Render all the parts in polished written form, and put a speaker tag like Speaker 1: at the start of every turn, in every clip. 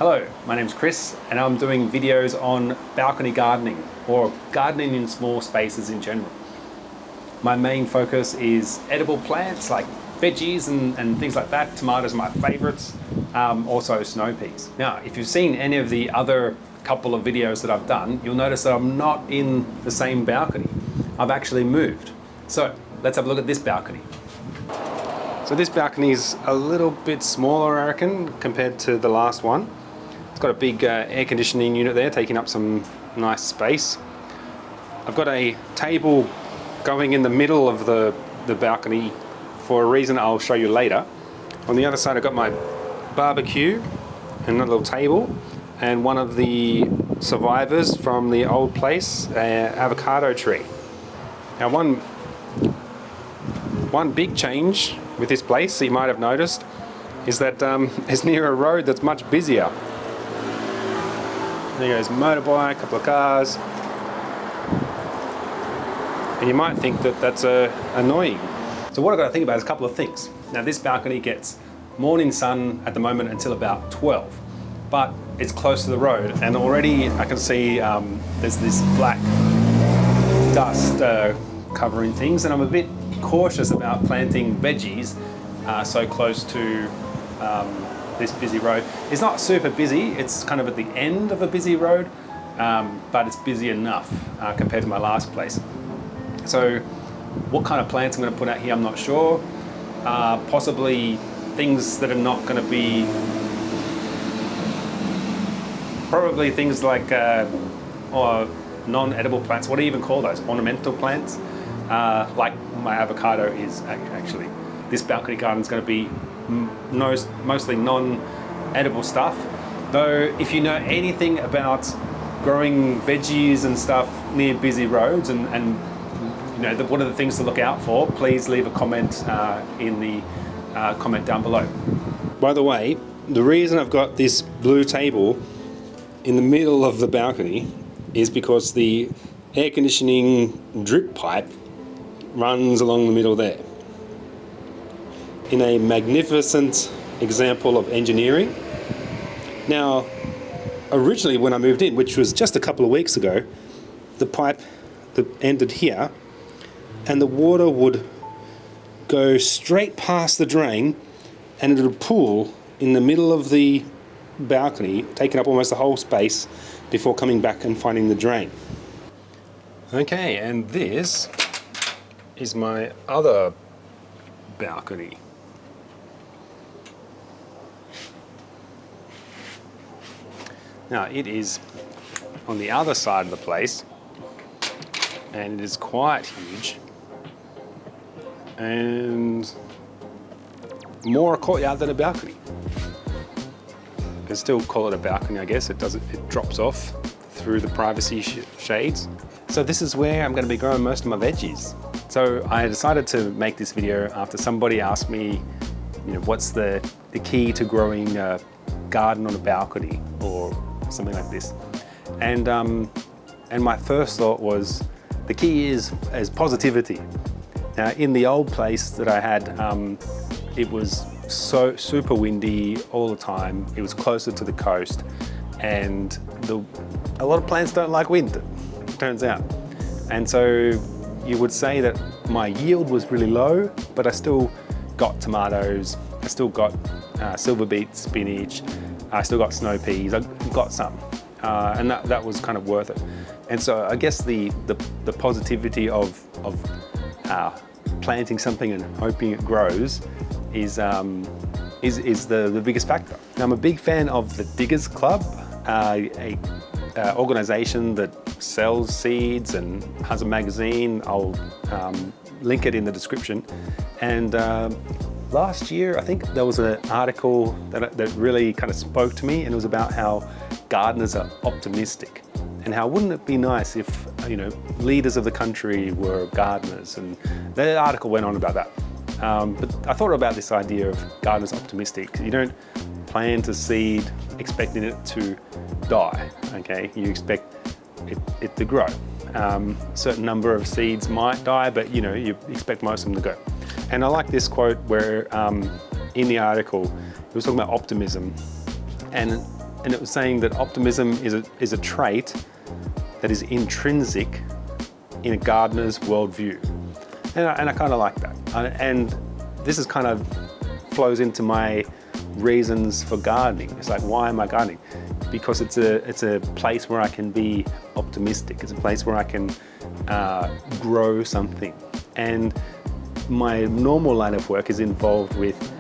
Speaker 1: Hello, my name's Chris and I'm doing videos on balcony gardening or gardening in small spaces in general. My main focus is edible plants like veggies and things like that. Tomatoes are my favorites, also snow peas. Now, if you've seen any of the other couple of videos that I've done, you'll notice that I'm not in the same balcony. I've actually moved. So let's have a look at this balcony. So this balcony is a little bit smaller, I reckon, compared to the last one. It's got a big air conditioning unit there, taking up some nice space. I've got a table going in the middle of the balcony for a reason I'll show you later. On the other side, I've got my barbecue and a little table, and one of the survivors from the old place, avocado tree. Now, one big change with this place, you might have noticed, is that it's near a road that's much busier. There goes a motorbike, a couple of cars. And you might think that that's annoying. So what I've got to think about is a couple of things. Now, this balcony gets morning sun at the moment until about 12, but it's close to the road, and already I can see there's this black dust covering things, and I'm a bit cautious about planting veggies so close to this busy road. It's not super busy, it's kind of at the end of a busy road, but it's busy enough compared to my last place. So what kind of plants I'm going to put out here, I'm not sure. Possibly things that are not going to be, probably things like or non-edible plants. What do you even call those? Ornamental plants? Like my avocado is actually. This balcony garden is going to be mostly non-edible stuff. Though if you know anything about growing veggies and stuff near busy roads and you know what are the things to look out for, please leave a comment in the comment down below. By the way, the reason I've got this blue table in the middle of the balcony is because the air conditioning drip pipe runs along the middle there. In a magnificent example of engineering. Now, originally when I moved in, which was just a couple of weeks ago, the pipe that ended here, and the water would go straight past the drain, and it would pool in the middle of the balcony, taking up almost the whole space before coming back and finding the drain. Okay, and this is my other balcony. Now, it is on the other side of the place, and it is quite huge, and more a courtyard than a balcony. You can still call it a balcony, I guess. It drops off through the privacy shades. So this is where I'm going to be growing most of my veggies. So I decided to make this video after somebody asked me, you know, what's the key to growing a garden on a balcony or something like this. And my first thought was the key is positivity. Now, in the old place that I had, it was so super windy all the time. It was closer to the coast, and a lot of plants don't like wind, it turns out. And so you would say that my yield was really low, but I still got tomatoes, I still got silver beet, spinach, I still got snow peas, I got some, and that was kind of worth it. And so I guess the positivity of planting something and hoping it grows is the biggest factor. Now, I'm a big fan of the Diggers Club, a organization that sells seeds and has a magazine. I'll link it in the description. And last year, I think there was an article that really kind of spoke to me, and it was about how gardeners are optimistic, and how wouldn't it be nice if, you know, leaders of the country were gardeners, and the article went on about that. But I thought about this idea of gardeners optimistic. You don't plant a seed expecting it to die, okay? You expect it to grow. A certain number of seeds might die, but you know, you expect most of them to go. And I like this quote where in the article, it was talking about optimism, and and it was saying that optimism is a trait that is intrinsic in a gardener's worldview. And I kind of like that. And this is kind of flows into my reasons for gardening. It's like, why am I gardening? Because it's a place where I can be optimistic. It's a place where I can grow something. And my normal line of work is involved with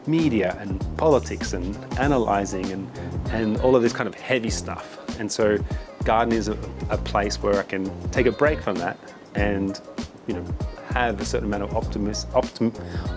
Speaker 1: media and politics and analyzing and all of this kind of heavy stuff. And so gardening is a place where I can take a break from that and, you know, have a certain amount of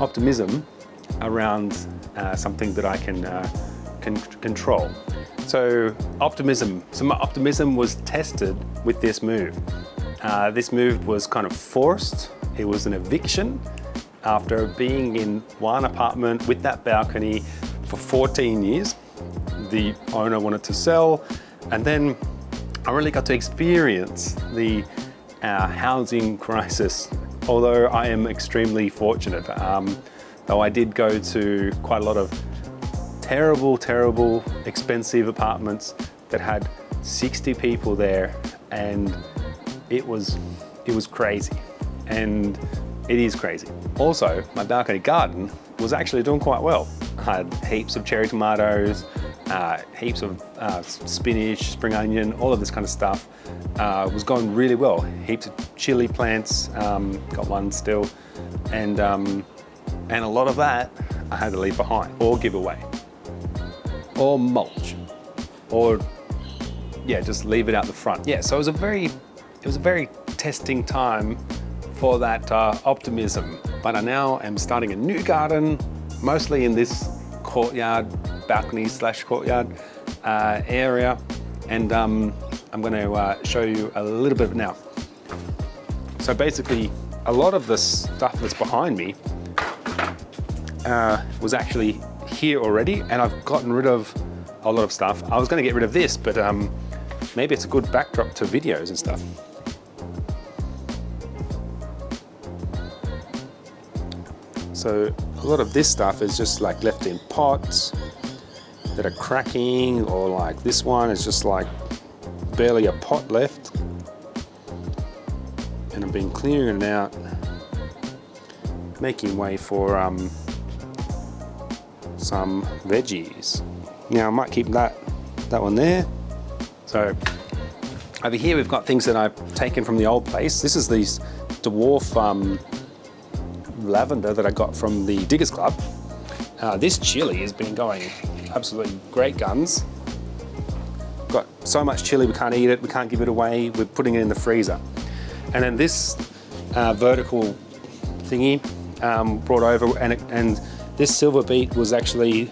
Speaker 1: optimism around something that I can control. So my optimism was tested with this move. This move was kind of forced. It was an eviction after being in one apartment with that balcony for 14 years. The owner wanted to sell, and then I really got to experience the housing crisis, although I am extremely fortunate. Though I did go to quite a lot of terrible, expensive apartments that had 60 people there, and it was crazy, and it is crazy. Also, my balcony garden was actually doing quite well. I had heaps of cherry tomatoes, heaps of spinach, spring onion, all of this kind of stuff. Was going really well. Heaps of chili plants, got one still, and a lot of that I had to leave behind or give away, or mulch, or yeah, just leave it out the front. Yeah, so it was a very testing time for that optimism. But I now am starting a new garden, mostly in this courtyard, balcony / courtyard area, and I'm going to show you a little bit now. So basically, a lot of the stuff that's behind me was actually here already, and I've gotten rid of a lot of stuff. I was going to get rid of this, but maybe it's a good backdrop to videos and stuff. So a lot of this stuff is just like left in pots that are cracking, or like this one is just like barely a pot left. And I've been clearing it out, making way for some veggies. Now I might keep that one there. So over here we've got things that I've taken from the old place. This is these dwarf lavender that I got from the Diggers Club. This chili has been going absolutely great guns. Got so much chili we can't eat it, we can't give it away, we're putting it in the freezer. And then this vertical thingy brought over, and this silver beet was actually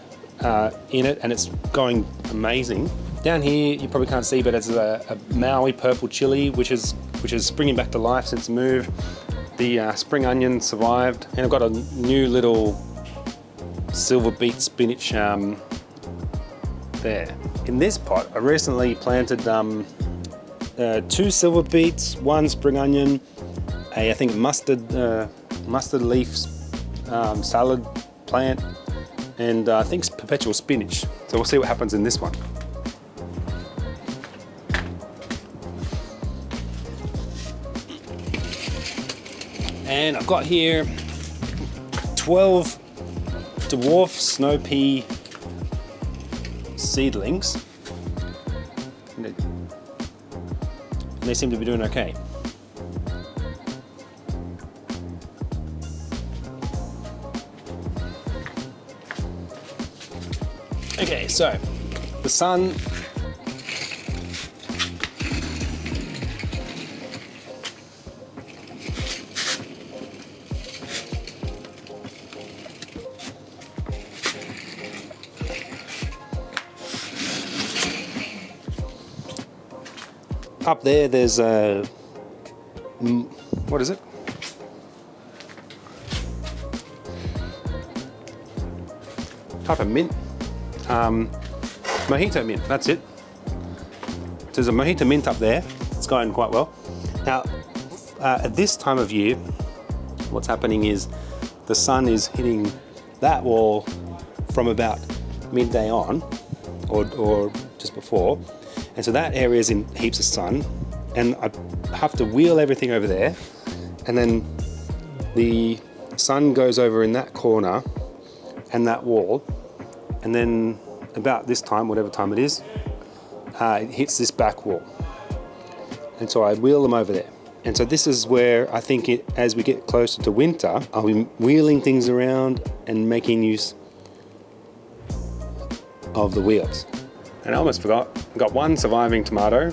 Speaker 1: in it, and it's going amazing. Down here you probably can't see, but it's a Maui purple chili which is springing back to life since the move. The spring onion survived, and I've got a new little silver beet spinach there. In this pot, I recently planted 2 silver beets, 1 spring onion, I think mustard leaf salad plant, and I think perpetual spinach. So we'll see what happens in this one. And I've got here 12 dwarf snow pea seedlings. And they seem to be doing okay. Okay, so the sun up there's a what is it? Type of mint. Mojito mint, that's it. There's a mojito mint up there. It's going quite well. Now, at this time of year, what's happening is the sun is hitting that wall from about midday on,
Speaker 2: or just before. And so that area is in heaps of sun, and I have to wheel everything over there, and then the sun goes over in that corner and that wall, and then about this time, whatever time it is, it hits this back wall. And so I wheel them over there. And so this is where I think as we get closer to winter, I'll be wheeling things around and making use of the wheels. And I almost forgot, I've got one surviving tomato.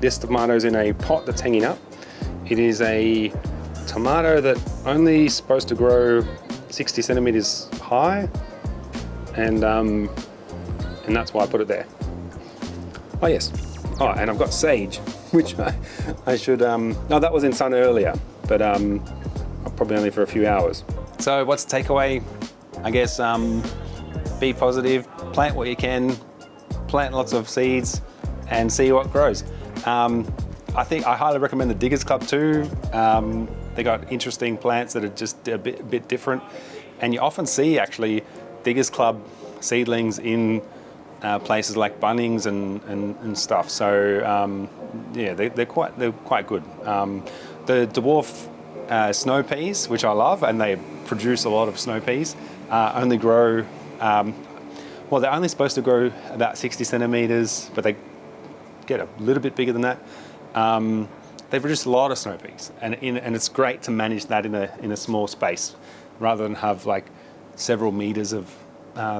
Speaker 2: This tomato's in a pot that's hanging up. It is a tomato that only supposed to grow 60 centimeters high, and that's why I put it there. Oh yes. Oh, and I've got sage, which I should, no, that was in sun earlier, but probably only for a few hours. So what's the takeaway? I guess be positive, plant what you can, plant lots of seeds, and see what grows. I think I highly recommend the Diggers Club too. They got interesting plants that are just a bit different, and you often see actually Diggers Club seedlings in places like Bunnings and stuff. So yeah, they're quite good. The dwarf snow peas, which I love, and they produce a lot of snow peas, only grow. Well, they're only supposed to grow about 60 centimeters, but they get a little bit bigger than that. They produce a lot of snow peas, and it's great to manage that in a small space, rather than have like several meters of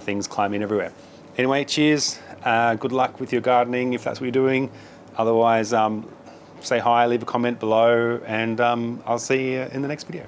Speaker 2: things climbing everywhere. Anyway, cheers. Good luck with your gardening if that's what you're doing. Otherwise, say hi, leave a comment below, and I'll see you in the next video.